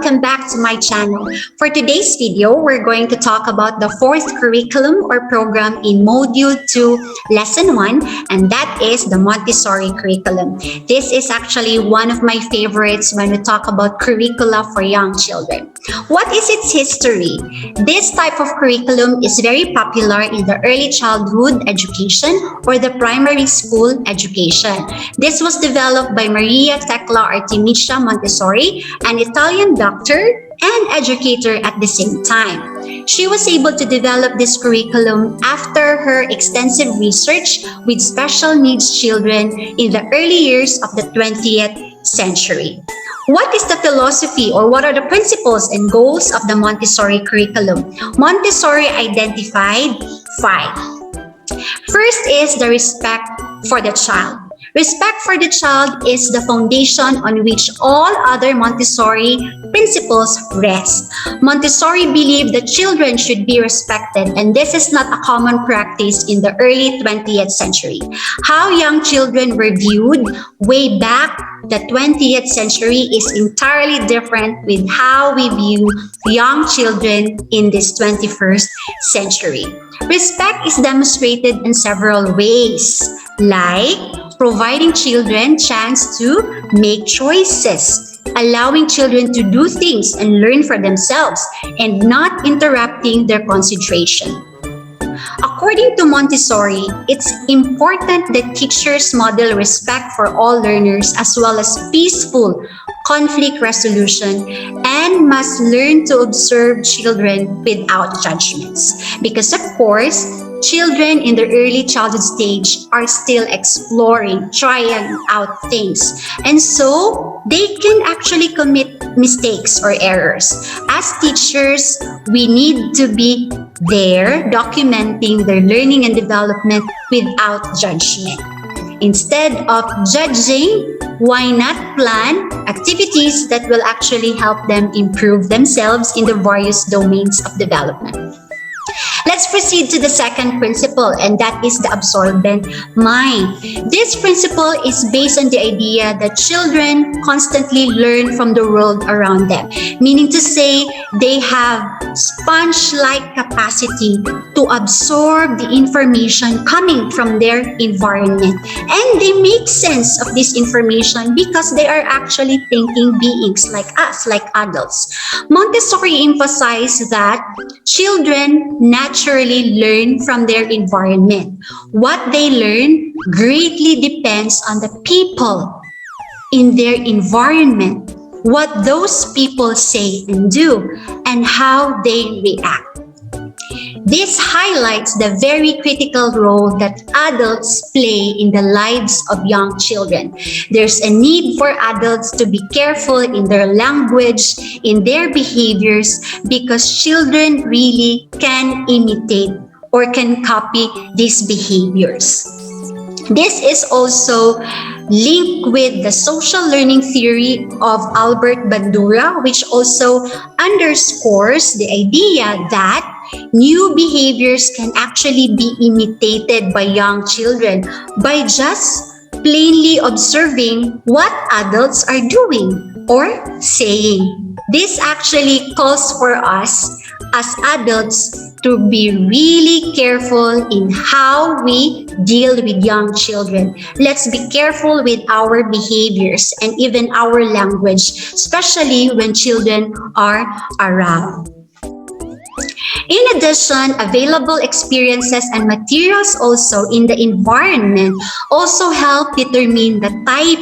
welcome back to my channel. For today's video, we're going to talk about the fourth curriculum or program in Module 2, Lesson 1, and that is the Montessori Curriculum. This is actually one of my favorites when we talk about curricula for young children. What is its history? This type of curriculum is very popular in the early childhood education or the primary school education. This was developed by Maria Tecla Artemisia Montessori, an Italian doctor and educator at the same time. She was able to develop this curriculum after her extensive research with special needs children in the early years of the 20th century. What is the philosophy or what are the principles and goals of the Montessori curriculum? Montessori identified 5. First is the respect for the child. Respect for the child is the foundation on which all other Montessori principles rest. Montessori believed that children should be respected, and this is not a common practice in the early 20th century. How young children were viewed way back the 20th century is entirely different with how we view young children in this 21st century. Respect is demonstrated in several ways, like providing children chance to make choices, allowing children to do things and learn for themselves, and not interrupting their concentration. According to Montessori, it's important that teachers model respect for all learners as well as peaceful conflict resolution and must learn to observe children without judgments. Because of course, children in the early childhood stage are still exploring, trying out things. And so they can actually commit mistakes or errors. As teachers, we need to be there documenting their learning and development without judgment. Instead of judging, why not plan activities that will actually help them improve themselves in the various domains of development? Let's proceed to the second principle, and that is the absorbent mind. This principle is based on the idea that children constantly learn from the world around them, meaning to say they have sponge-like capacity to absorb the information coming from their environment. And they make sense of this information because they are actually thinking beings like us, like adults. Montessori emphasized that children naturally learn from their environment. What they learn greatly depends on the people in their environment, what those people say and do, and how they react. This highlights the very critical role that adults play in the lives of young children. There's a need for adults to be careful in their language, in their behaviors, because children really can imitate or can copy these behaviors. This is also linked with the social learning theory of Albert Bandura, which also underscores the idea that new behaviors can actually be imitated by young children by just plainly observing what adults are doing or saying. This actually calls for us as adults to be really careful in how we deal with young children. Let's be careful with our behaviors and even our language, especially when children are around. In addition, available experiences and materials also in the environment also help determine the type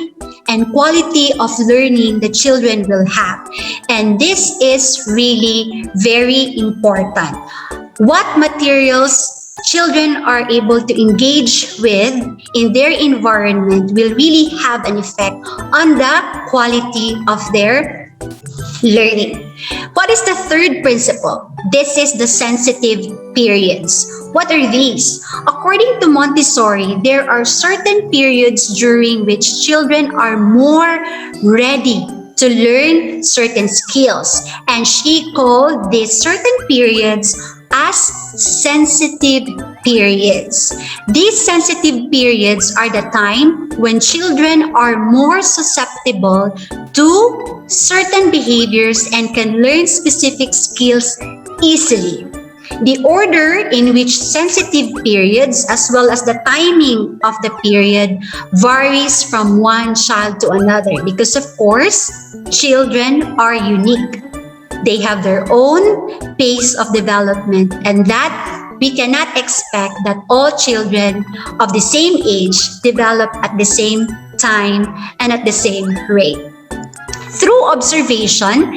and quality of learning the children will have. And this is really very important. What materials children are able to engage with in their environment will really have an effect on the quality of their learning. What is the third principle? This is the sensitive periods. What are these? According to Montessori, there are certain periods during which children are more ready to learn certain skills, and she called these certain periods as as sensitive periods. These sensitive periods are the time when children are more susceptible to certain behaviors and can learn specific skills easily. The order in which sensitive periods as well as the timing of the period varies from one child to another because, of course, children are unique. They have their own pace of development, and that we cannot expect that all children of the same age develop at the same time and at the same rate. Through observation,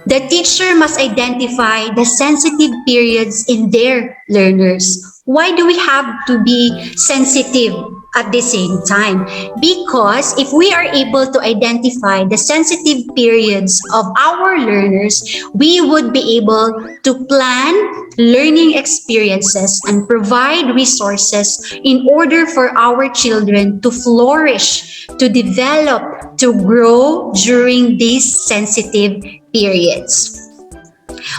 the teacher must identify the sensitive periods in their learners. Why do we have to be sensitive at the same time? Because if we are able to identify the sensitive periods of our learners, we would be able to plan learning experiences and provide resources in order for our children to flourish, to develop, to grow during these sensitive periods.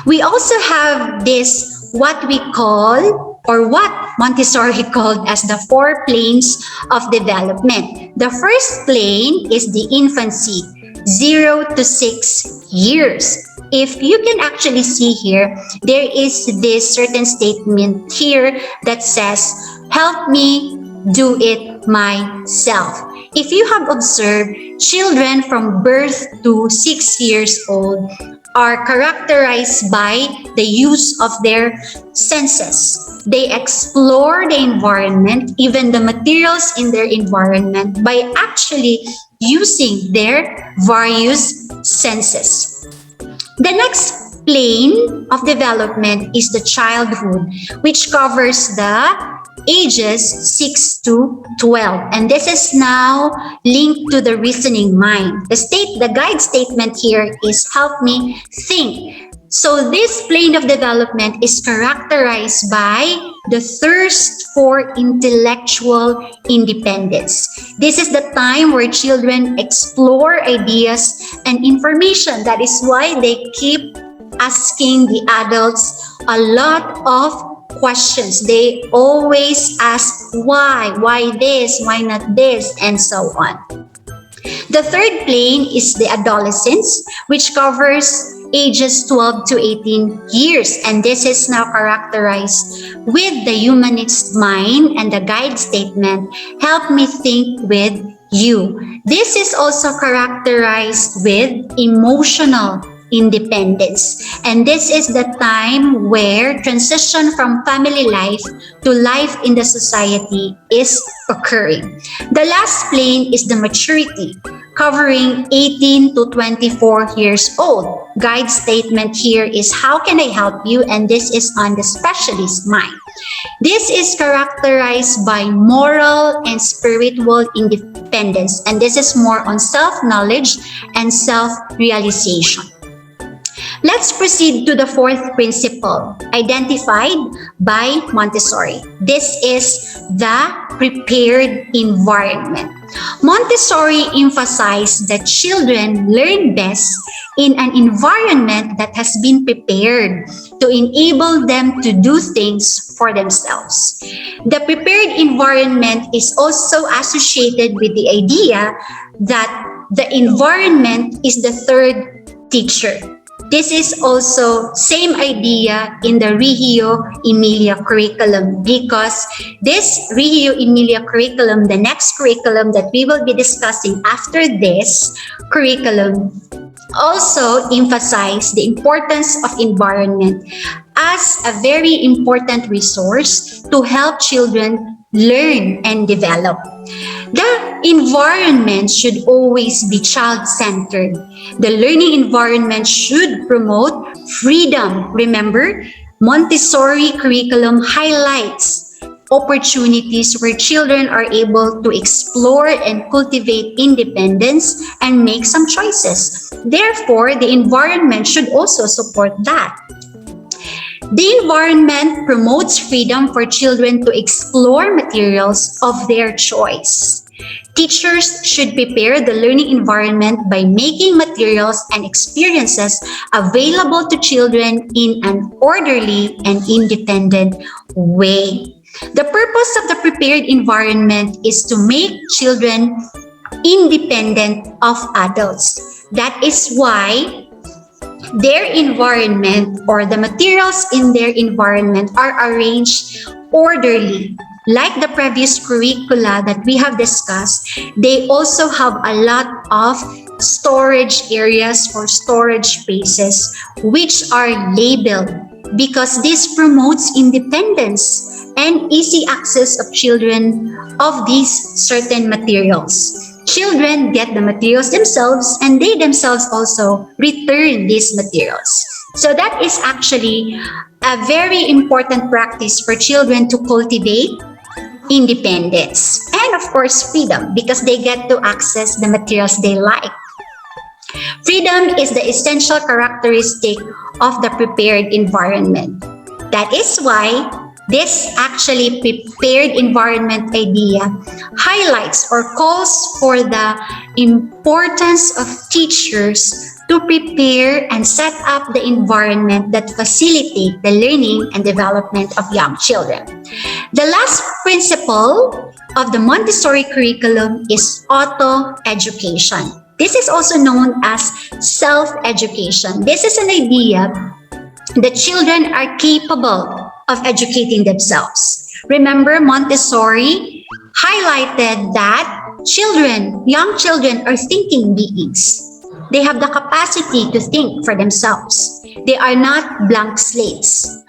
We also have this, what we call, or what Montessori called as the 4 planes of development. The first plane is the infancy, 0 to 6 years. If you can actually see here, there is this certain statement here that says, help me do it myself. If you have observed, children from birth to 6 years old are characterized by the use of their senses. They explore the environment, even the materials in their environment, by actually using their various senses. The next plane of development is the childhood, which covers the ages 6 to 12. And this is now linked to the reasoning mind. The guide statement here is help me think. So this plane of development is characterized by the thirst for intellectual independence. This is the time where children explore ideas and information. That is why they keep asking the adults a lot of questions. They always ask why this, why not this, and so on. The third plane is the adolescence, which covers ages 12 to 18 years, and this is now characterized with the humanist mind and the guide statement, help me think with you. This is also characterized with emotional independence, and this is the time where transition from family life to life in the society is occurring. The last plane is the maturity, covering 18 to 24 years old. Guide statement here is how can I help you, and this is on the specialist mind. This is characterized by moral and spiritual independence, and this is more on self-knowledge and self-realization. Let's proceed to the fourth principle, identified by Montessori. This is the prepared environment. Montessori emphasized that children learn best in an environment that has been prepared to enable them to do things for themselves. The prepared environment is also associated with the idea that the environment is the third teacher. This is also same idea in the Reggio Emilia curriculum, because this Reggio Emilia curriculum, the next curriculum that we will be discussing after this curriculum, also emphasize the importance of environment as a very important resource to help children learn and develop. The environment should always be child-centered. The learning environment should promote freedom. Remember, Montessori curriculum highlights opportunities where children are able to explore and cultivate independence and make some choices. Therefore, the environment should also support that. The environment promotes freedom for children to explore materials of their choice. Teachers should prepare the learning environment by making materials and experiences available to children in an orderly and independent way. The purpose of the prepared environment is to make children independent of adults. That is why their environment or the materials in their environment are arranged orderly. Like the previous curricula that we have discussed, they also have a lot of storage areas or storage spaces which are labeled because this promotes independence and easy access of children of these certain materials. Children get the materials themselves and they themselves also return these materials. So that is actually a very important practice for children to cultivate independence and of course freedom because they get to access the materials they like. Freedom is the essential characteristic of the prepared environment. That is why this actually prepared environment idea highlights or calls for the importance of teachers to prepare and set up the environment that facilitate the learning and development of young children. The last principle of the Montessori curriculum is auto-education. This is also known as self-education. This is an idea that children are capable of educating themselves. Remember, Montessori highlighted that young children are thinking beings. They have the capacity to think for themselves. They are not blank slates.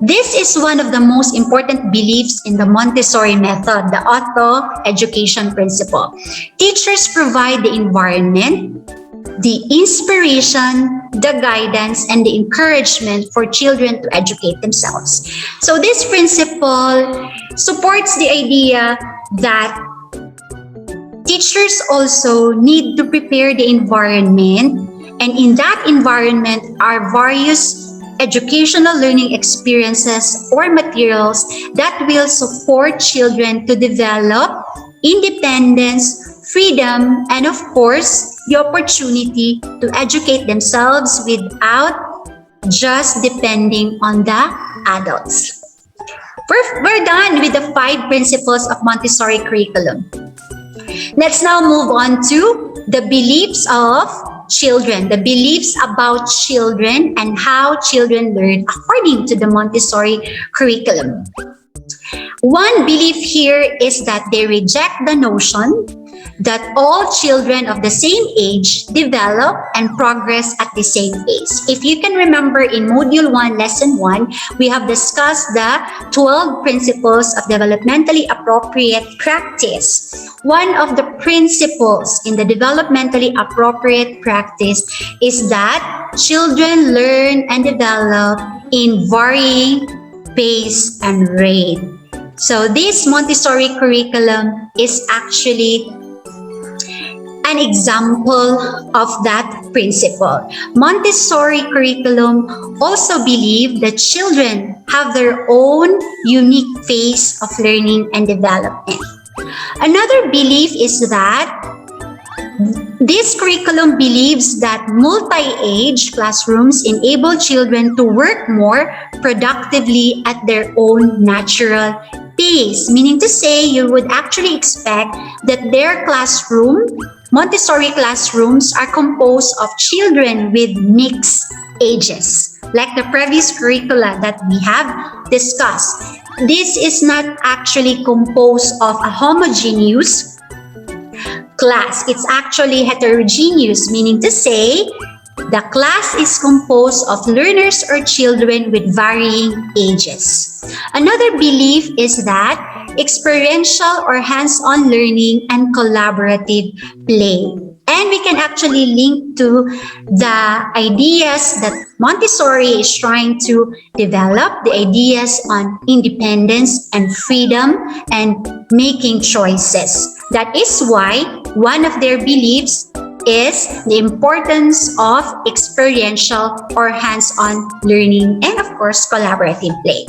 This is one of the most important beliefs in the Montessori method, the auto-education principle. Teachers provide the environment, the inspiration, the guidance, and the encouragement for children to educate themselves. So this principle supports the idea that teachers also need to prepare the environment, and in that environment are various educational learning experiences or materials that will support children to develop independence, freedom, and of course, the opportunity to educate themselves without just depending on the adults. We're done with the 5 principles of Montessori curriculum. Let's now move on to the beliefs of children, the beliefs about children and how children learn according to the Montessori curriculum. One belief here is that they reject the notion that all children of the same age develop and progress at the same pace. If you can remember in Module 1, Lesson 1, we have discussed the 12 principles of developmentally appropriate practice. One of the principles in the developmentally appropriate practice is that children learn and develop in varying pace and rate. So this Montessori curriculum is actually an example of that principle. Montessori curriculum also believe that children have their own unique phase of learning and development. Another belief is that this curriculum believes that multi-age classrooms enable children to work more productively at their own natural pace, meaning to say you would actually expect that their classroom, Montessori classrooms, are composed of children with mixed ages, like the previous curricula that we have discussed. This is not actually composed of a homogeneous class. It's actually heterogeneous, meaning to say the class is composed of learners or children with varying ages. Another belief is that experiential or hands-on learning and collaborative play. And we can actually link to the ideas that Montessori is trying to develop, the ideas on independence and freedom and making choices. That is why one of their beliefs is the importance of experiential or hands-on learning and of course collaborative play.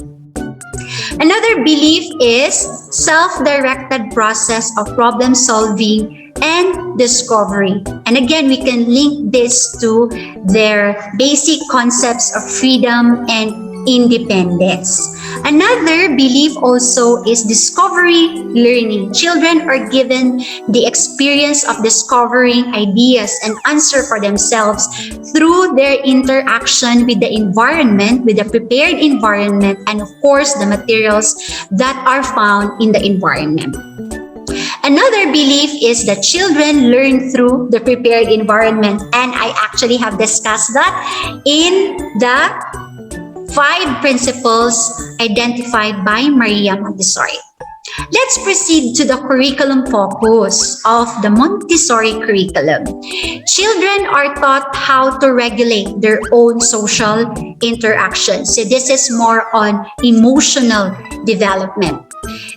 Another belief is self-directed process of problem solving and discovery. And again, we can link this to their basic concepts of freedom and independence. Another belief also is discovery learning. Children are given the experience of discovering ideas and answer for themselves through their interaction with the environment, with the prepared environment, and of course, the materials that are found in the environment. Another belief is that children learn through the prepared environment, and I actually have discussed that in the 5 principles identified by Maria Montessori. Let's proceed to the curriculum focus of the Montessori curriculum. Children are taught how to regulate their own social interactions. So this is more on emotional development.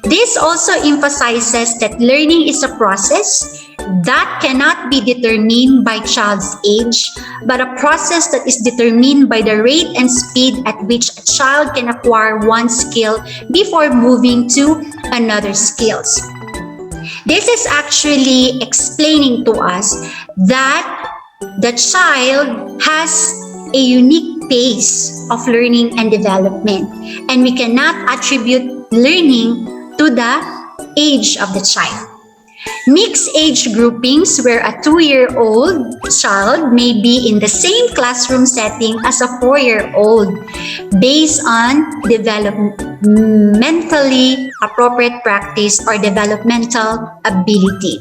This also emphasizes that learning is a process that cannot be determined by child's age, but a process that is determined by the rate and speed at which a child can acquire one skill before moving to another skills. This is actually explaining to us that the child has a unique pace of learning and development, and we cannot attribute learning to the age of the child. Mixed age groupings where a 2-year-old child may be in the same classroom setting as a 4-year-old based on developmentally appropriate practice or developmental ability.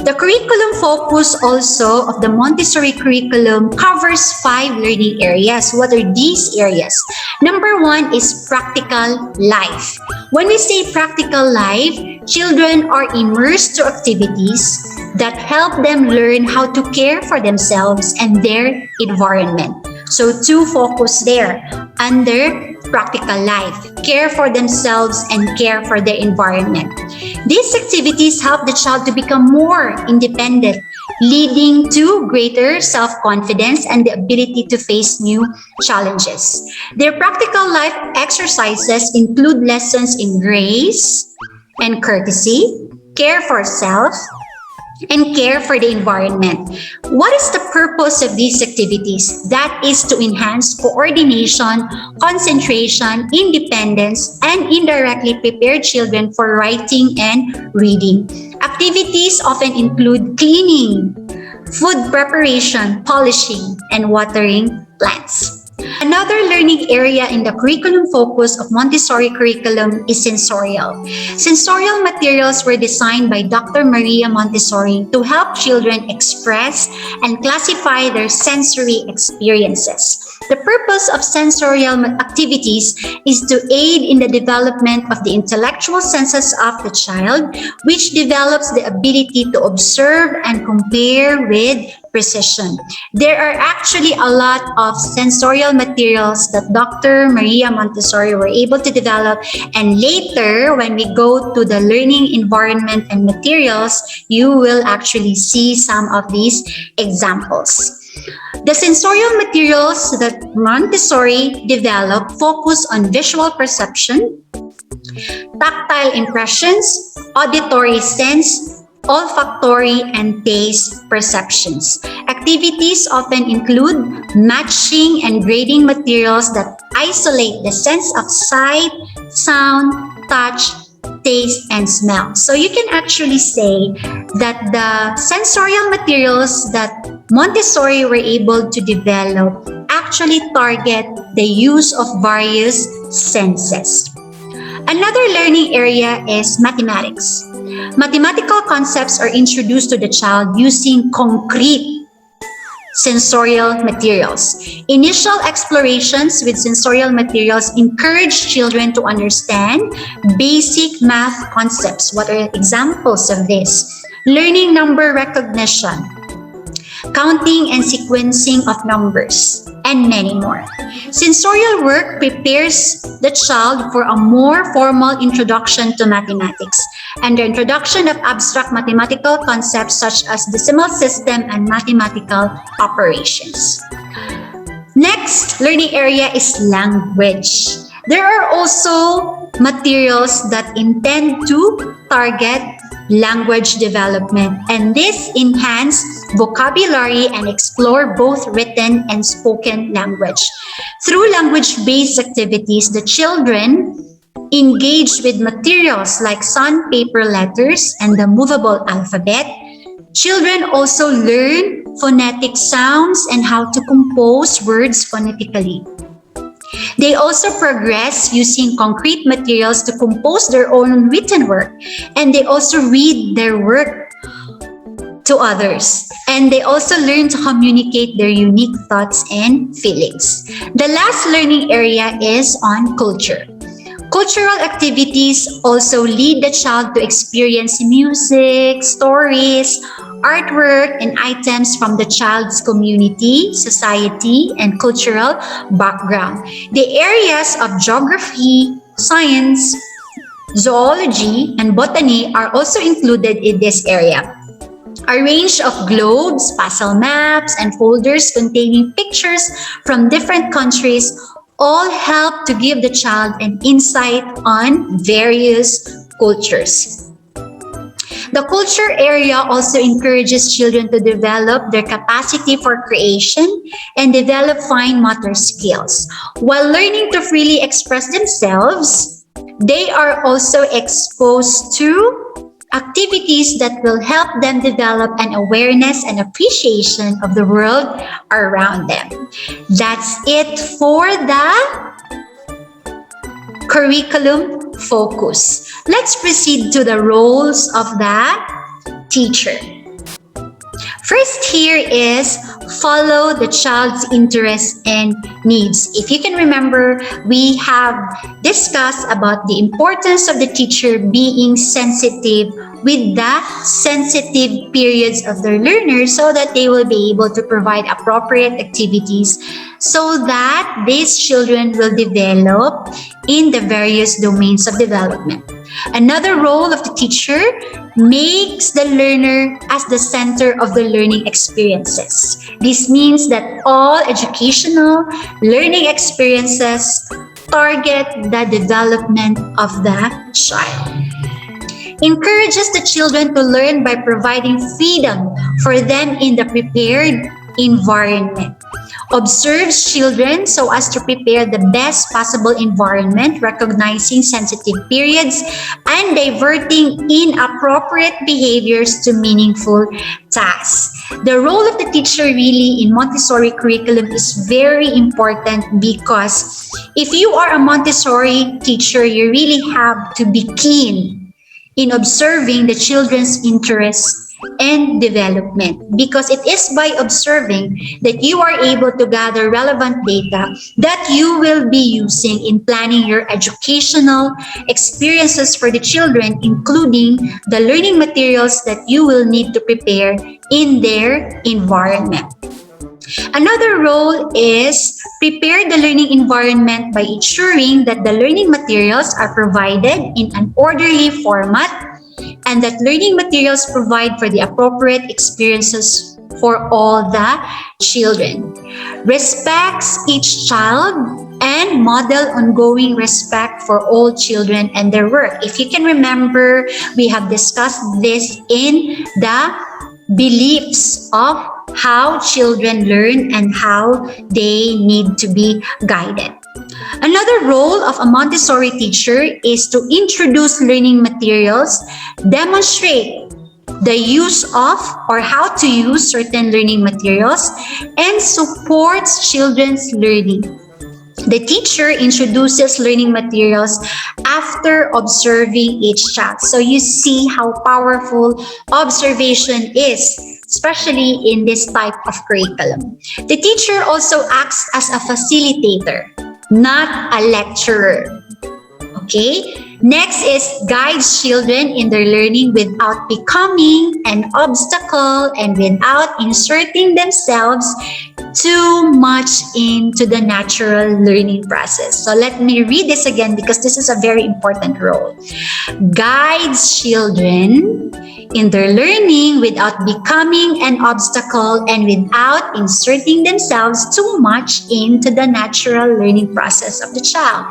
The curriculum focus also of the Montessori curriculum covers 5 learning areas. What are these areas? Number 1 is practical life. When we say practical life, children are immersed to activities that help them learn how to care for themselves and their environment. So 2 focus there under practical life, care for themselves and care for their environment. These activities help the child to become more independent, leading to greater self-confidence and the ability to face new challenges. Their practical life exercises include lessons in grace and courtesy, care for self, and care for the environment. What is the purpose of these activities? That is to enhance coordination, concentration, independence, and indirectly prepare children for writing and reading. Activities often include cleaning, food preparation, polishing, and watering plants. Another learning area in the curriculum focus of Montessori curriculum is sensorial. Sensorial materials were designed by Dr. Maria Montessori to help children express and classify their sensory experiences. The purpose of sensorial activities is to aid in the development of the intellectual senses of the child, which develops the ability to observe and compare with precision. There are actually a lot of sensorial materials that Dr. Maria Montessori were able to develop, and later when we go to the learning environment and materials, you will actually see some of these examples. The sensorial materials that Montessori developed focus on visual perception, tactile impressions, auditory sense, olfactory and taste perceptions. Activities often include matching and grading materials that isolate the sense of sight, sound, touch, taste, and smell. So you can actually say that the sensorial materials that Montessori were able to develop actually target the use of various senses. Another learning area is mathematics. Mathematical concepts are introduced to the child using concrete sensorial materials. Initial explorations with sensorial materials encourage children to understand basic math concepts. What are examples of this? Learning number recognition, counting and sequencing of numbers, and many more. Sensorial work prepares the child for a more formal introduction to mathematics and the introduction of abstract mathematical concepts such as decimal system and mathematical operations. Next learning area is language. There are also materials that intend to target language development, and this enhance vocabulary and explore both written and spoken language. Through language-based activities, the children engage with materials like sandpaper letters and the movable alphabet. Children also learn phonetic sounds and how to compose words phonetically. They also progress using concrete materials to compose their own written work, and they also read their work to others, and they also learn to communicate their unique thoughts and feelings. The last learning area is on culture. Cultural activities also lead the child to experience music, stories, artwork, and items from the child's community, society, and cultural background. The areas of geography, science, zoology, and botany are also included in this area. A range of globes, puzzle maps, and folders containing pictures from different countries all help to give the child an insight on various cultures. The culture area also encourages children to develop their capacity for creation and develop fine motor skills. While learning to freely express themselves, they are also exposed to activities that will help them develop an awareness and appreciation of the world around them. That's it for the curriculum focus. Let's proceed to the roles of the teacher. First here is follow the child's interests and needs. If you can remember, we have discussed about the importance of the teacher being sensitive with the sensitive periods of their learners so that they will be able to provide appropriate activities so that these children will develop in the various domains of development. Another role of the teacher makes the learner as the center of the learning experiences. This means that all educational learning experiences target the development of the child. Encourages the children to learn by providing freedom for them in the prepared environment. Observes children so as to prepare the best possible environment, recognizing sensitive periods and diverting inappropriate behaviors to meaningful tasks. The role of the teacher really in Montessori curriculum is very important because if you are a Montessori teacher, you really have to be keen in observing the children's interests and development, because it is by observing that you are able to gather relevant data that you will be using in planning your educational experiences for the children, including the learning materials that you will need to prepare in their environment. Another role is prepare the learning environment by ensuring that the learning materials are provided in an orderly format and that learning materials provide for the appropriate experiences for all the children. Respects each child and model ongoing respect for all children and their work. If you can remember, we have discussed this in the beliefs of how children learn and how they need to be guided. Another role of a Montessori teacher is to introduce learning materials, demonstrate the use of or how to use certain learning materials, and supports children's learning. The teacher introduces learning materials after observing each child. So you see how powerful observation is, especially in this type of curriculum. The teacher also acts as a facilitator, not a lecturer. Okay? Next is guides children in their learning without becoming an obstacle and without inserting themselves too much into the natural learning process. So let me read this again because this is a very important role. Guides children in their learning without becoming an obstacle and without inserting themselves too much into the natural learning process of the child.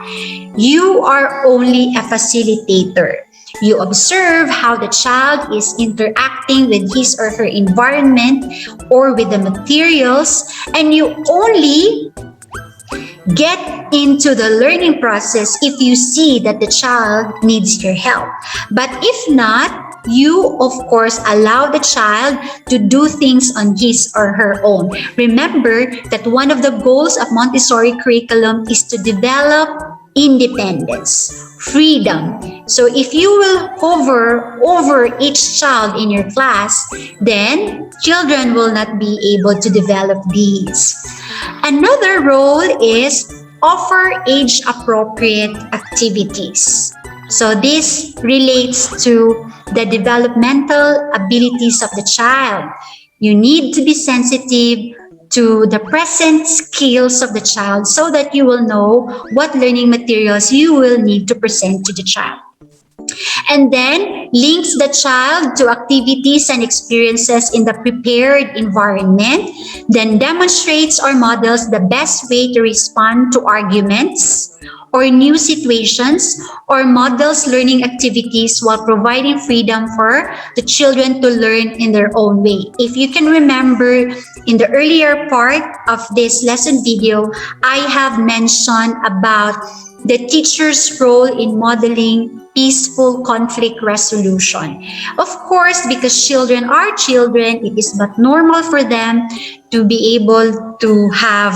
You are only a facilitator. You observe how the child is interacting with his or her environment or with the materials, and you only get into the learning process if you see that the child needs your help. But if not, you of course allow the child to do things on his or her own. Remember that one of the goals of Montessori curriculum is to develop independence, freedom. So if you will hover over each child in your class, then children will not be able to develop these. Another role is offer age-appropriate activities. So this relates to the developmental abilities of the child. You need to be sensitive to the present skills of the child so that you will know what learning materials you will need to present to the child. And then links the child to activities and experiences in the prepared environment, then demonstrates or models the best way to respond to arguments or new situations, or models learning activities while providing freedom for the children to learn in their own way. If you can remember, in the earlier part of this lesson video, I have mentioned about the teacher's role in modeling peaceful conflict resolution. Of course, because children are children, it is but normal for them to be able to have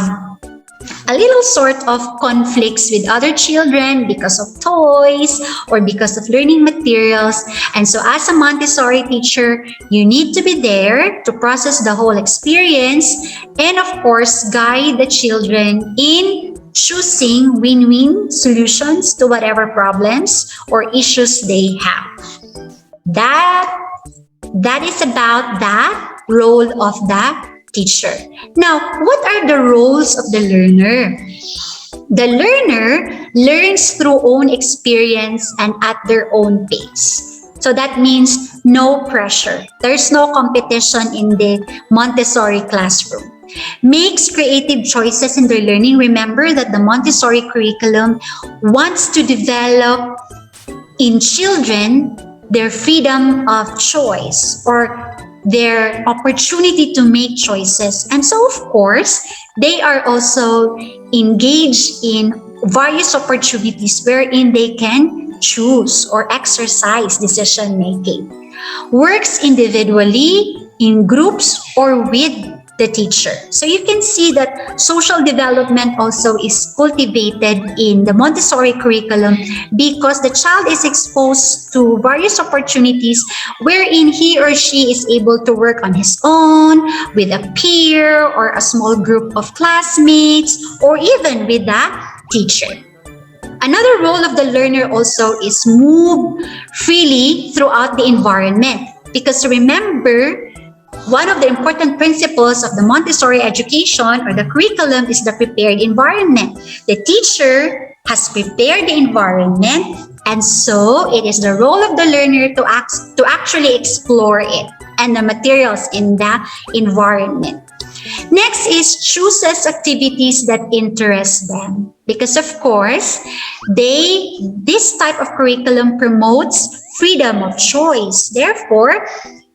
a little sort of conflicts with other children because of toys or because of learning materials. And so as a Montessori teacher, you need to be there to process the whole experience and of course guide the children in choosing win-win solutions to whatever problems or issues they have. That is about that role of the teacher. Now, what are the roles of the learner? The learner learns through own experience and at their own pace. So that means no pressure. There's no competition in the Montessori classroom. Makes creative choices in their learning. Remember that the Montessori curriculum wants to develop in children their freedom of choice or their opportunity to make choices. And so, of course, they are also engaged in various opportunities wherein they can choose or exercise decision making. Works individually, in groups, or with the teacher. So you can see that social development also is cultivated in the Montessori curriculum because the child is exposed to various opportunities wherein he or she is able to work on his own, with a peer or a small group of classmates, or even with the teacher. Another role of the learner also is move freely throughout the environment. Because remember, one of the important principles of the Montessori education or the curriculum is the prepared environment. The teacher has prepared the environment, and so it is the role of the learner to actually explore it and the materials in the environment. Next is chooses activities that interest them. Because of course, this type of curriculum promotes freedom of choice. Therefore,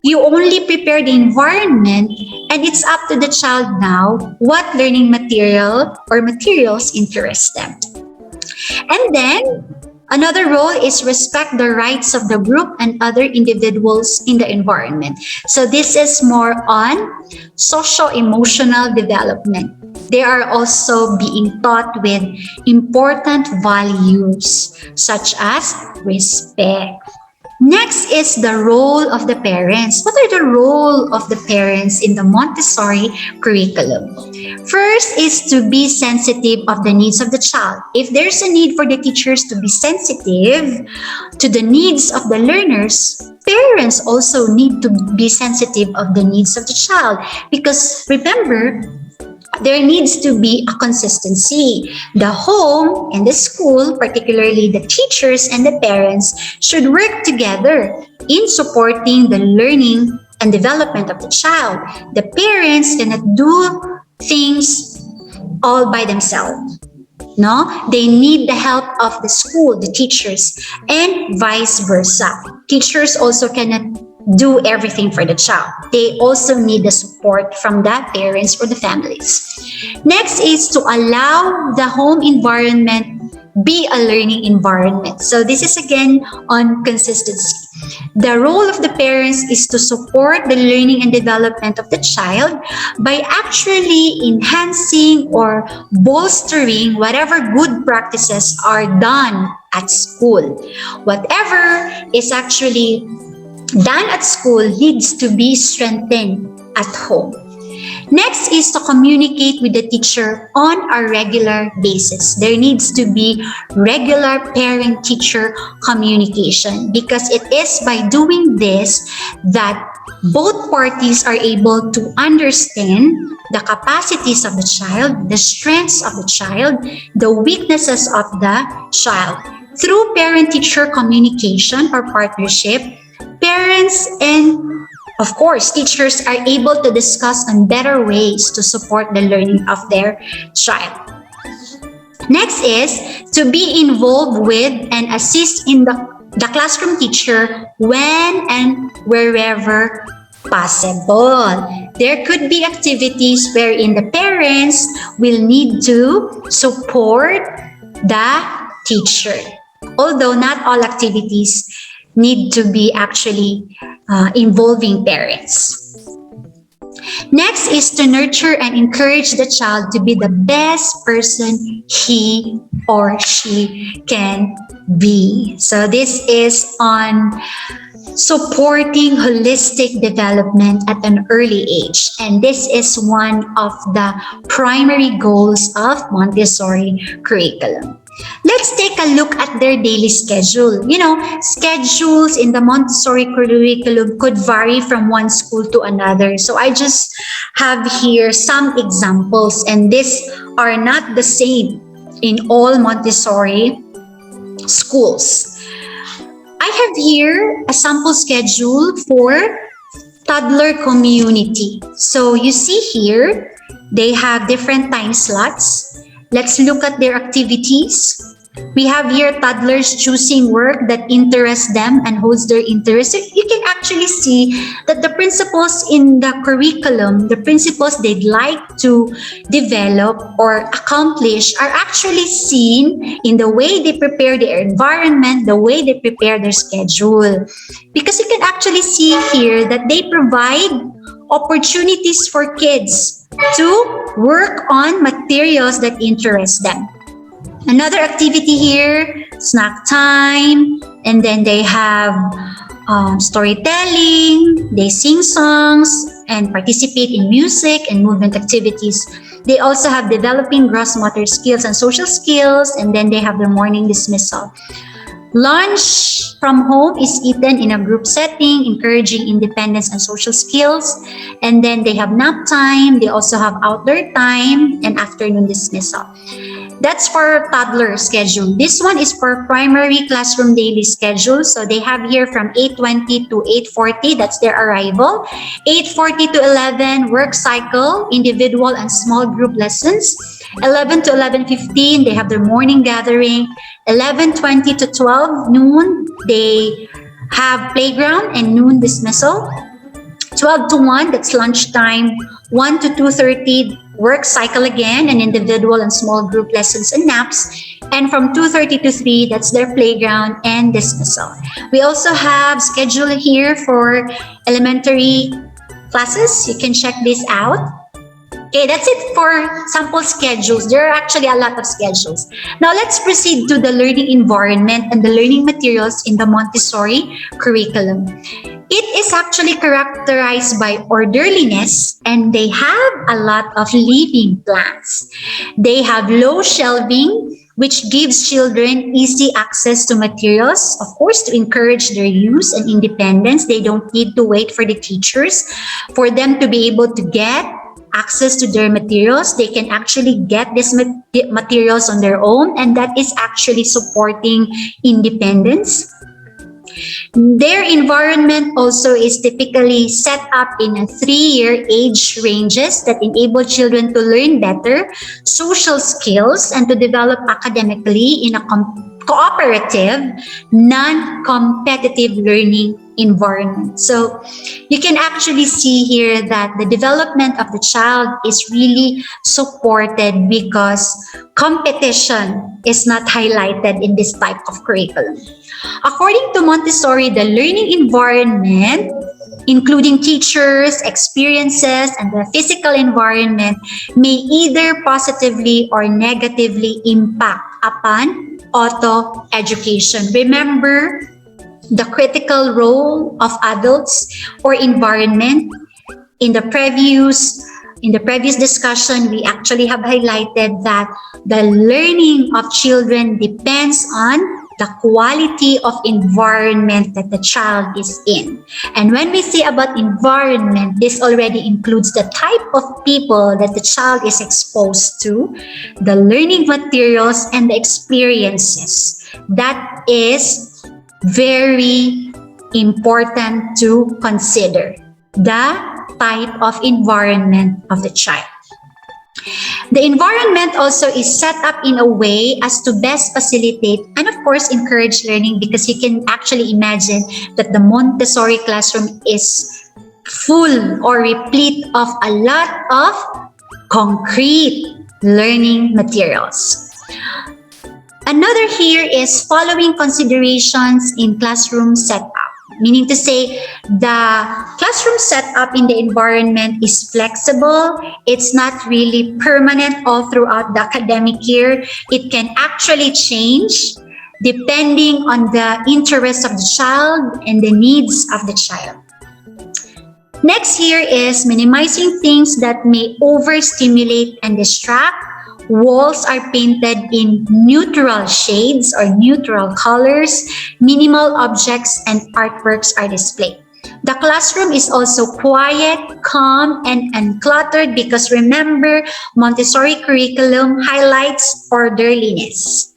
you only prepare the environment and it's up to the child now what learning material or materials interest them. And then another role is respect the rights of the group and other individuals in the environment. So this is more on socio-emotional development. They are also being taught with important values such as respect. Next is the role of the parents. What are the role of the parents in the Montessori curriculum? First is to be sensitive of the needs of the child. If there's a need for the teachers to be sensitive to the needs of the learners, parents also need to be sensitive of the needs of the child. Because remember, there needs to be a consistency. The home and the school, particularly the teachers and the parents, should work together in supporting the learning and development of the child. The parents cannot do things all by themselves. No, they need the help of the school, the teachers, and vice versa. Teachers also cannot do everything for the child. They also need the support from the parents or the families. Next is to allow the home environment be a learning environment. So this is again on consistency. The role of the parents is to support the learning and development of the child by actually enhancing or bolstering whatever good practices are done at school. Whatever is actually done at school needs to be strengthened at home. Next is to communicate with the teacher on a regular basis. There needs to be regular parent-teacher communication because it is by doing this that both parties are able to understand the capacities of the child, the strengths of the child, the weaknesses of the child. Through parent-teacher communication or partnership, parents and of course, teachers are able to discuss on better ways to support the learning of their child. Next is to be involved with and assist in the classroom teacher when and wherever possible. There could be activities wherein the parents will need to support the teacher. Although not all activities need to be actually involving parents. Next is to nurture and encourage the child to be the best person he or she can be. So this is on supporting holistic development at an early age. And this is one of the primary goals of Montessori curriculum. Let's take a look at their daily schedule. You know, schedules in the Montessori curriculum could vary from one school to another. So I just have here some examples, and these are not the same in all Montessori schools. I have here a sample schedule for toddler community. So you see here, they have different time slots. Let's look at their activities. We have here toddlers choosing work that interests them and holds their interest. So you can actually see that the principles in the curriculum, the principles they'd like to develop or accomplish are actually seen in the way they prepare their environment, the way they prepare their schedule. Because you can actually see here that they provide opportunities for kids to work on materials that interest them. Another activity here, snack time, and then they have storytelling, they sing songs and participate in music and movement activities. They also have developing gross motor skills and social skills, and then they have their morning dismissal. Lunch from home is eaten in a group setting, encouraging independence and social skills. And then they have nap time. They also have outdoor time and afternoon dismissal. That's for toddler schedule. This one is for primary classroom daily schedule. So they have here from 8:20 to 8:40. That's their arrival. 8:40 to 11, work cycle, individual and small group lessons. 11 to 11:15, they have their morning gathering. 11:20 to 12 noon, they have playground and noon dismissal. 12 to 1, that's lunchtime. 1 to 2:30, work cycle again, and individual and small group lessons and naps. And from 2:30 to 3, that's their playground and dismissal. We also have schedule here for elementary classes. You can check this out. Okay, that's it for sample schedules. There are actually a lot of schedules. Now let's proceed to the learning environment and the learning materials in the Montessori curriculum. It is actually characterized by orderliness, and they have a lot of living plants. They have low shelving, which gives children easy access to materials, of course, to encourage their use and independence. They don't need to wait for the teachers for them to be able to get access to their materials. They can actually get these materials on their own, and that is actually supporting independence. Their environment also is typically set up in a 3-year age ranges that enable children to learn better social skills and to develop academically in a cooperative, non-competitive learning environment. So you can actually see here that the development of the child is really supported because competition is not highlighted in this type of curriculum. According to Montessori, the learning environment, including teachers, experiences, and the physical environment, may either positively or negatively impact upon auto-education. Remember the critical role of adults or environment. In the previous discussion, we actually have highlighted that the learning of children depends on the quality of environment that the child is in. And when we say about environment, this already includes the type of people that the child is exposed to, the learning materials, and the experiences. That is very important to consider, the type of environment of the child. The environment also is set up in a way as to best facilitate and of course encourage learning, because you can actually imagine that the Montessori classroom is full or replete of a lot of concrete learning materials. Another here is following considerations in classroom setup. Meaning to say, the classroom setup in the environment is flexible. It's not really permanent all throughout the academic year. It can actually change depending on the interests of the child and the needs of the child. Next here is minimizing things that may overstimulate and distract. Walls are painted in neutral shades or neutral colors. Minimal objects and artworks are displayed. The classroom is also quiet, calm, and uncluttered because remember, Montessori curriculum highlights orderliness.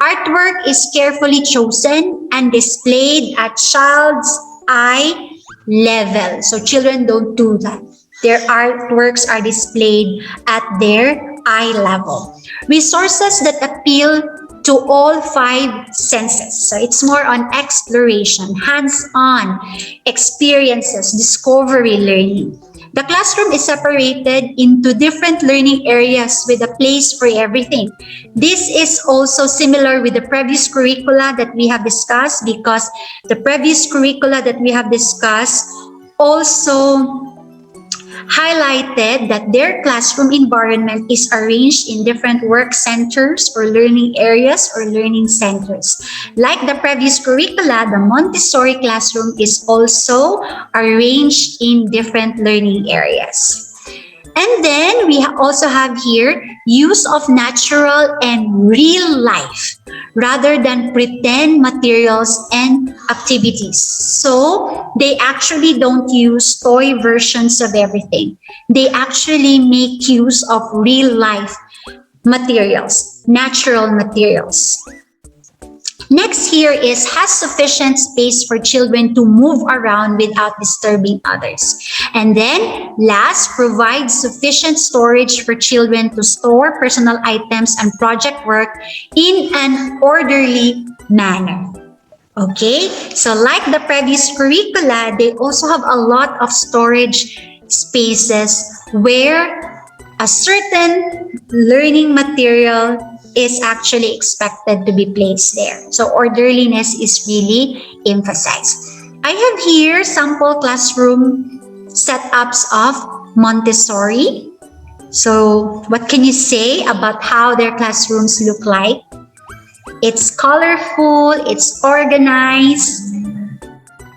Artwork is carefully chosen and displayed at child's eye level. So children don't do that. Their artworks are displayed at their eye level. Resources that appeal to all 5 senses. So it's more on exploration, hands-on experiences, discovery learning. The classroom is separated into different learning areas with a place for everything. This is also similar with the previous curricula that we have discussed, because the previous curricula that we have discussed also highlighted that their classroom environment is arranged in different work centers or learning areas or learning centers. Like the previous curricula, the Montessori classroom is also arranged in different learning areas. And then we also have here use of natural and real life rather than pretend materials and activities. So they actually don't use toy versions of everything. They actually make use of real life materials, natural materials. Next here is has sufficient space for children to move around without disturbing others. And then last, provides sufficient storage for children to store personal items and project work in an orderly manner. Okay, so like the previous curricula, they also have a lot of storage spaces where a certain learning material is actually expected to be placed there. So orderliness is really emphasized. I have here sample classroom setups of Montessori. So what can you say about how their classrooms look like? It's colorful, it's organized,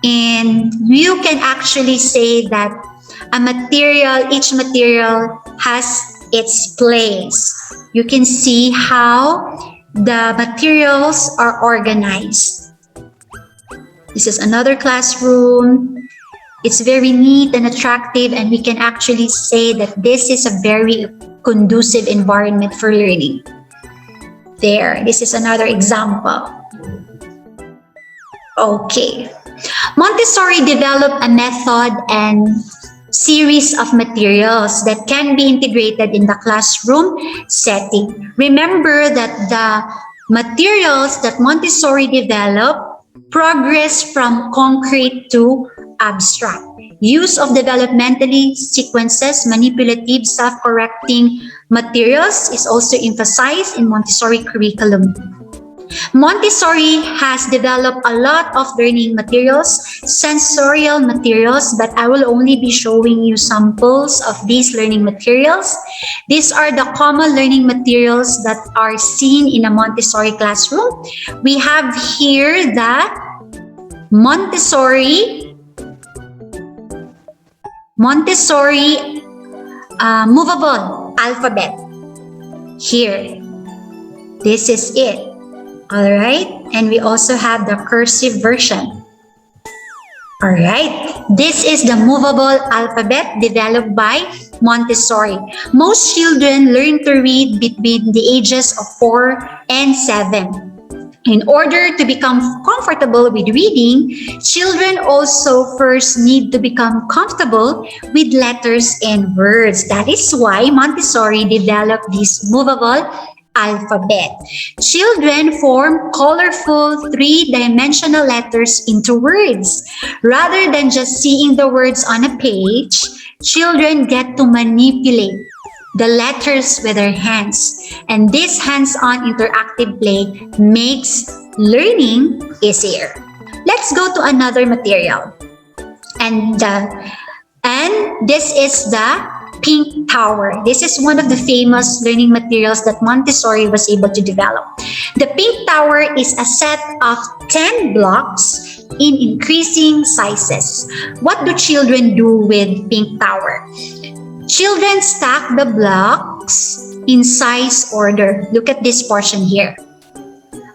and you can actually say that each material has its place. You can see how the materials are organized. This is another classroom. It's very neat and attractive, and we can actually say that this is a very conducive environment for learning. There, this is another example. Okay. Montessori developed a method and series of materials that can be integrated in the classroom setting. Remember that the materials that Montessori developed progress from concrete to abstract. Use of developmentally sequences, manipulative, self-correcting materials is also emphasized in Montessori curriculum. Montessori has developed a lot of learning materials, sensorial materials, but I will only be showing you samples of these learning materials. These are the common learning materials that are seen in a Montessori classroom. We have here the Montessori movable alphabet. Here, this is it. All right, and we also have the cursive version. All right, this is the movable alphabet developed by Montessori. Most children learn to read between the ages of 4 and 7. In order to become comfortable with reading, children also first need to become comfortable with letters and words. That is why Montessori developed this movable alphabet. Children form colorful three-dimensional letters into words. Rather than just seeing the words on a page, children get to manipulate the letters with their hands. And this hands-on interactive play makes learning easier. Let's go to another material. And this is the Pink Tower. This is one of the famous learning materials that Montessori was able to develop. The Pink Tower is a set of 10 blocks in increasing sizes. What do children do with Pink Tower? Children stack the blocks in size order. Look at this portion here.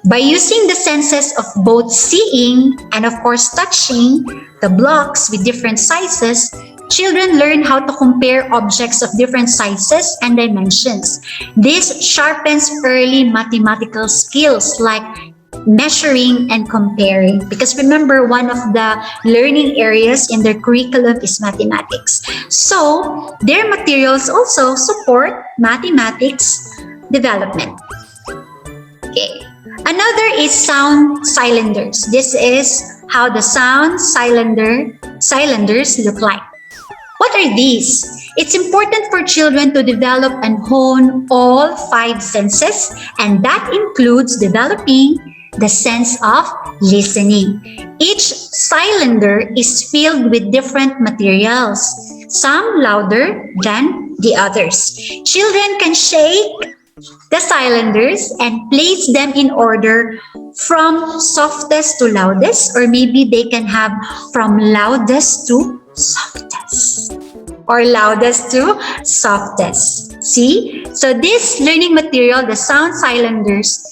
By using the senses of both seeing and of course touching the blocks with different sizes, children learn how to compare objects of different sizes and dimensions. This sharpens early mathematical skills like measuring and comparing. Because remember, one of the learning areas in their curriculum is mathematics. So, their materials also support mathematics development. Okay. Another is sound cylinders. This is how the sound cylinders look like. What are these? It's important for children to develop and hone all 5 senses, and that includes developing the sense of listening. Each cylinder is filled with different materials, some louder than the others. Children can shake the cylinders and place them in order from softest to loudest, or maybe they can have from loudest to softest or loudest to softest. See? So this learning material, the sound cylinders,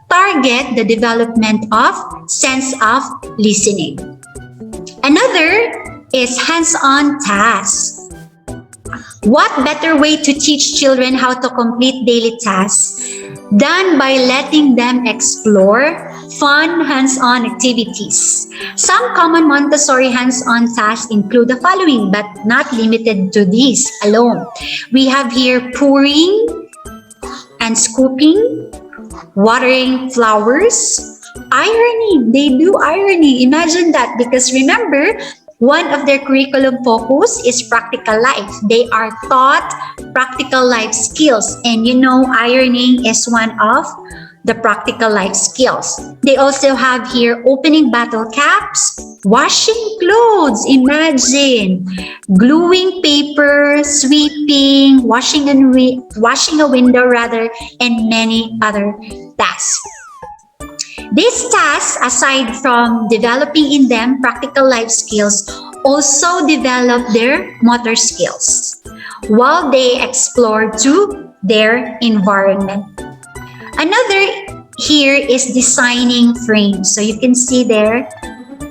target the development of sense of listening. Another is hands-on tasks. What better way to teach children how to complete daily tasks than by letting them explore fun hands-on activities? Some common Montessori hands-on tasks include the following, but not limited to these alone. We have here pouring and scooping, watering flowers, ironing. They do ironing. Imagine that, because remember, one of their curriculum focus is practical life. They are taught practical life skills, and you know, ironing is one of the practical life skills. They also have here opening bottle caps, washing clothes, imagine, gluing paper, sweeping, washing a window rather, and many other tasks. These tasks, aside from developing in them practical life skills, also develop their motor skills while they explore to their environment. Another here is designing frames. So you can see there,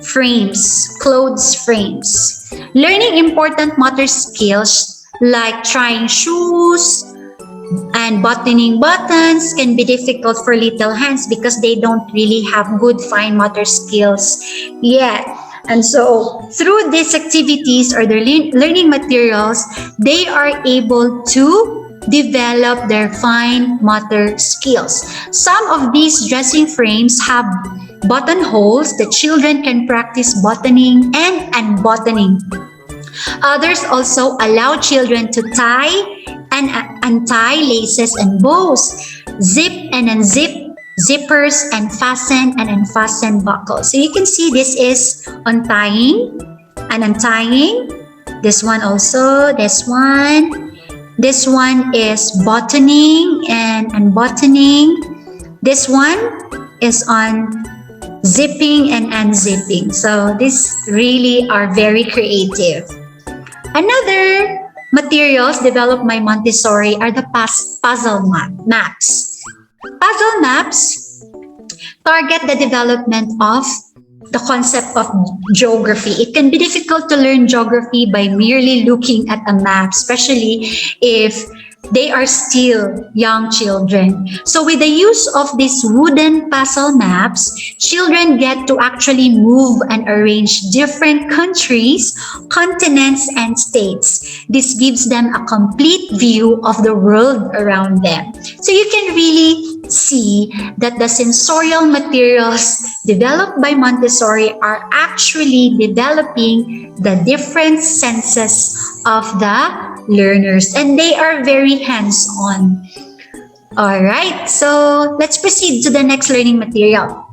frames, clothes frames. Learning important motor skills like tying shoes and buttoning buttons can be difficult for little hands because they don't really have good fine motor skills yet. And so through these activities or their learning materials, they are able to develop their fine motor skills. Some of these dressing frames have buttonholes that children can practice buttoning and unbuttoning. Others also allow children to tie and untie laces and bows, zip and unzip zippers, and fasten and unfasten buckles. So you can see this is untying and untying. This one also, this one. This one is buttoning and unbuttoning. This one is on zipping and unzipping. So these really are very creative. Another materials developed by Montessori are the puzzle maps. Puzzle maps target the development of the concept of geography. It can be difficult to learn geography by merely looking at a map, especially if they are still young children. So with the use of these wooden puzzle maps, children get to actually move and arrange different countries, continents, and states. This gives them a complete view of the world around them. So you can really see that the sensorial materials developed by Montessori are actually developing the different senses of the learners, and they are very hands-on. All right, so let's proceed to the next learning material.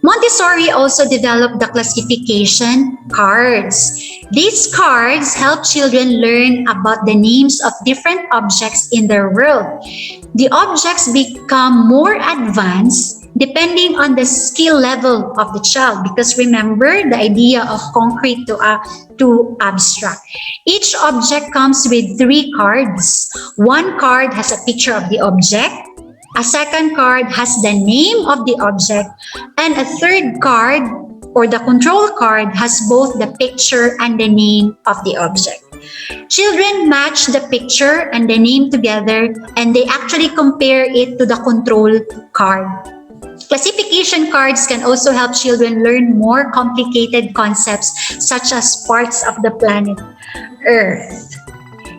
Montessori also developed the classification cards. These cards help children learn about the names of different objects in their world. The objects become more advanced depending on the skill level of the child, because remember the idea of concrete to abstract. Each object comes with 3 cards. One card has a picture of the object, a second card has the name of the object, and a third card or the control card has both the picture and the name of the object. Children match the picture and the name together, and they actually compare it to the control card. Classification cards can also help children learn more complicated concepts such as parts of the planet Earth.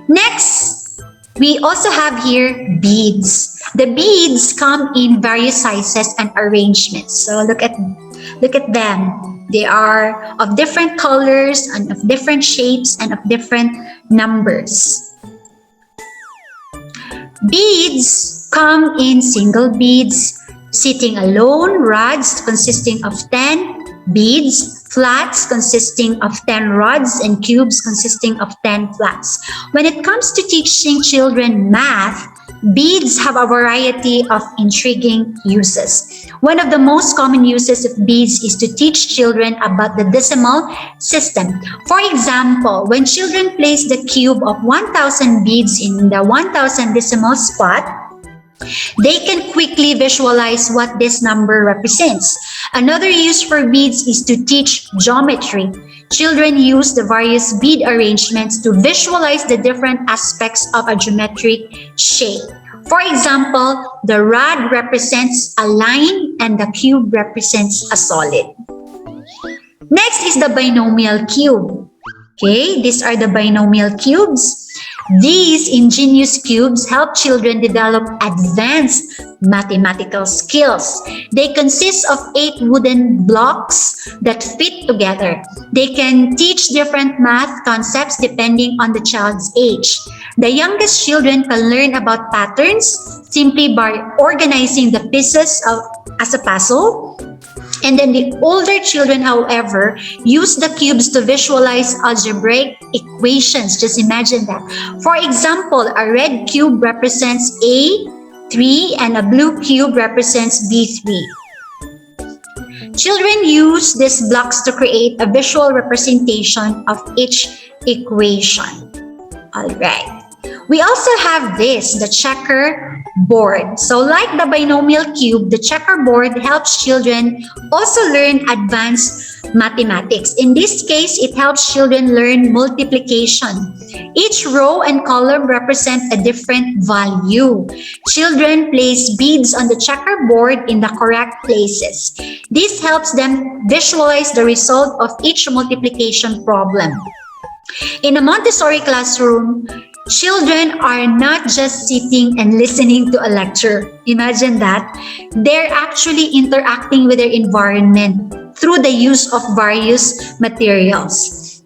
Next, we also have here beads. The beads come in various sizes and arrangements. So look at them. They are of different colors and of different shapes and of different numbers. Beads come in single beads, sitting alone, rods consisting of 10 beads, flats consisting of 10 rods, and cubes consisting of 10 flats. When it comes to teaching children math, beads have a variety of intriguing uses. One of the most common uses of beads is to teach children about the decimal system. For example, when children place the cube of 1,000 beads in the 1,000 decimal spot, they can quickly visualize what this number represents. Another use for beads is to teach geometry. Children use the various bead arrangements to visualize the different aspects of a geometric shape. For example, the rod represents a line and the cube represents a solid. Next is the binomial cube. Okay, these are the binomial cubes. These ingenious cubes help children develop advanced mathematical skills. They consist of 8 wooden blocks that fit together. They can teach different math concepts depending on the child's age. The youngest children can learn about patterns simply by organizing the pieces as a puzzle. And then the older children, however, use the cubes to visualize algebraic equations. Just imagine that. For example, a red cube represents A3 and a blue cube represents B3. Children use these blocks to create a visual representation of each equation. All right. We also have this, the checkerboard. So like the binomial cube, the checkerboard helps children also learn advanced mathematics. In this case, it helps children learn multiplication. Each row and column represent a different value. Children place beads on the checkerboard in the correct places. This helps them visualize the result of each multiplication problem. In a Montessori classroom, children are not just sitting and listening to a lecture. Imagine that. They're actually interacting with their environment through the use of various materials.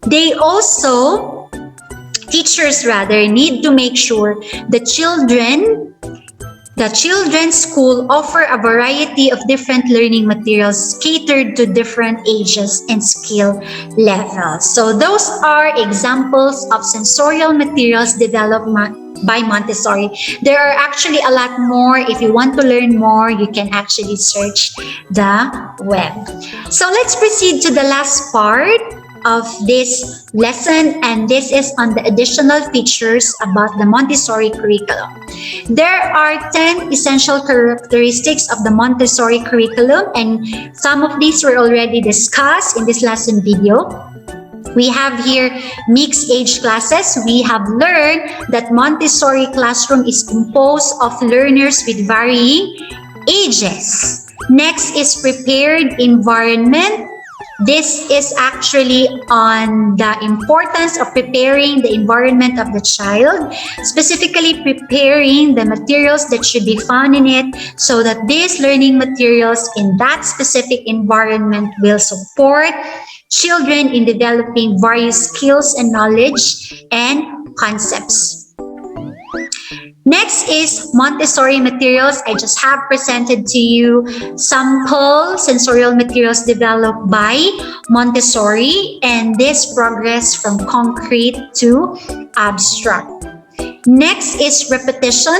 Teachers need to make sure the children's school offer a variety of different learning materials catered to different ages and skill levels. So those are examples of sensorial materials developed by Montessori. There are actually a lot more. If you want to learn more, you can actually search the web. So let's proceed to the last part of this lesson, and this is on the additional features about the Montessori curriculum. There are 10 essential characteristics of the Montessori curriculum, and some of these were already discussed in this lesson video. We have here mixed age classes. We have learned that Montessori classroom is composed of learners with varying ages. Next is prepared environment. This is actually on the importance of preparing the environment of the child, specifically preparing the materials that should be found in it so that these learning materials in that specific environment will support children in developing various skills and knowledge and concepts. Next is Montessori materials. I just have presented to you sample sensorial materials developed by Montessori, and this progress from concrete to abstract. Next is repetition.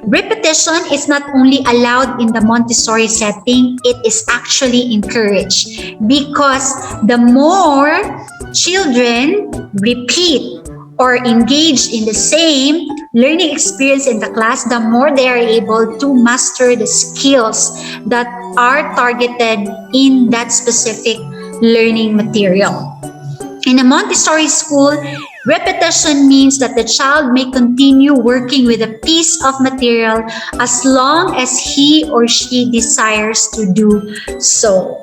Repetition is not only allowed in the Montessori setting, it is actually encouraged, because the more children repeat or engage in the same learning experience in the class, the more they are able to master the skills that are targeted in that specific learning material. In a Montessori school, repetition means that the child may continue working with a piece of material as long as he or she desires to do so.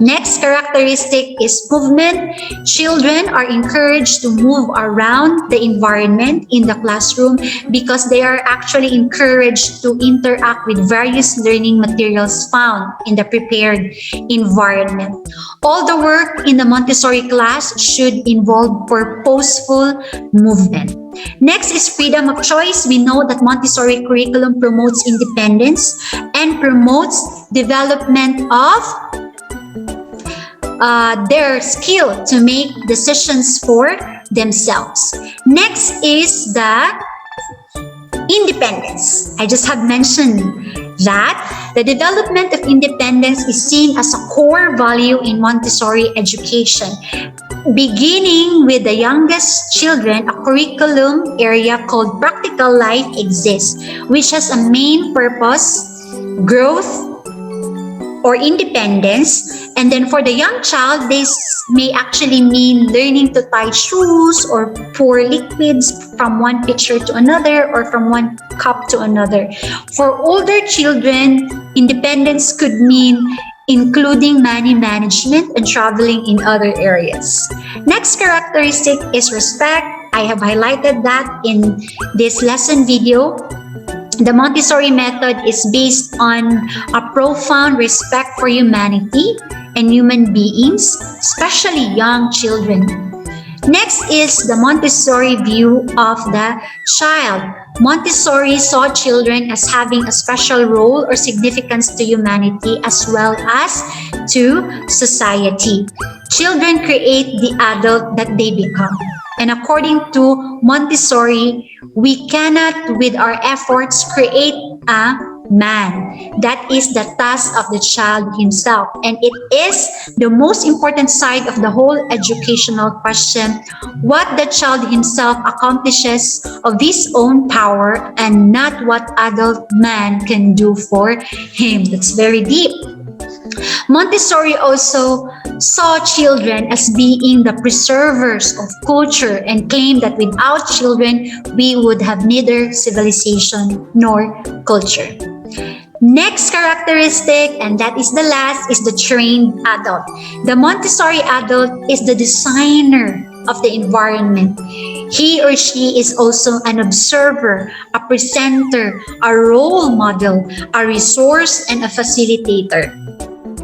Next characteristic is movement. Children are encouraged to move around the environment in the classroom because they are actually encouraged to interact with various learning materials found in the prepared environment. All the work in the Montessori class should involve purposeful movement. Next is freedom of choice. We know that Montessori curriculum promotes independence and promotes development of their skill to make decisions for themselves. Next is the independence. I just have mentioned that the development of independence is seen as a core value in Montessori education. Beginning with the youngest children, a curriculum area called Practical Life exists, which has a main purpose, growth, or independence. And then for the young child, this may actually mean learning to tie shoes or pour liquids from one pitcher to another or from one cup to another. For older children, independence could mean including money management and traveling in other areas. Next characteristic is respect. I have highlighted that in this lesson video. The Montessori method is based on a profound respect for humanity and human beings, especially young children. Next is the Montessori view of the child. Montessori saw children as having a special role or significance to humanity as well as to society. Children create the adult that they become. And according to Montessori, we cannot, with our efforts, create a man. That is the task of the child himself. And it is the most important side of the whole educational question, what the child himself accomplishes of his own power and not what adult man can do for him. That's very deep. Montessori also saw children as being the preservers of culture and claimed that without children, we would have neither civilization nor culture. Next characteristic, and that is the last, is the trained adult. The Montessori adult is the designer of the environment. He or she is also an observer, a presenter, a role model, a resource, and a facilitator.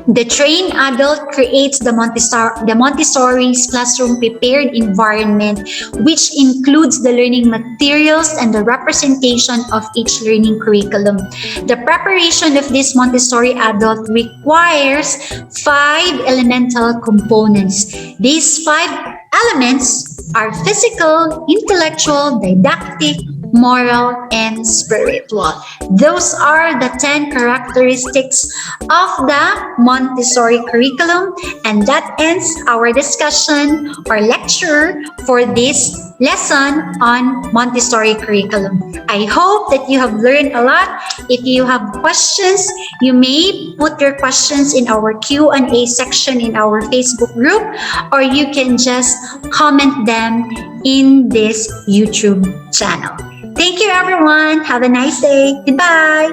The trained adult creates the Montessori's classroom-prepared environment, which includes the learning materials and the representation of each learning curriculum. The preparation of this Montessori adult requires 5 elemental components. These 5 elements are physical, intellectual, didactic, moral, and spiritual. Those are the 10 characteristics of the Montessori curriculum, and that ends our discussion or lecture for this lesson on Montessori curriculum. I hope that you have learned a lot. If you have questions, you may put your questions in our Q&A section in our Facebook group, or you can just comment them in this YouTube channel. Thank you, everyone. Have a nice day. Goodbye.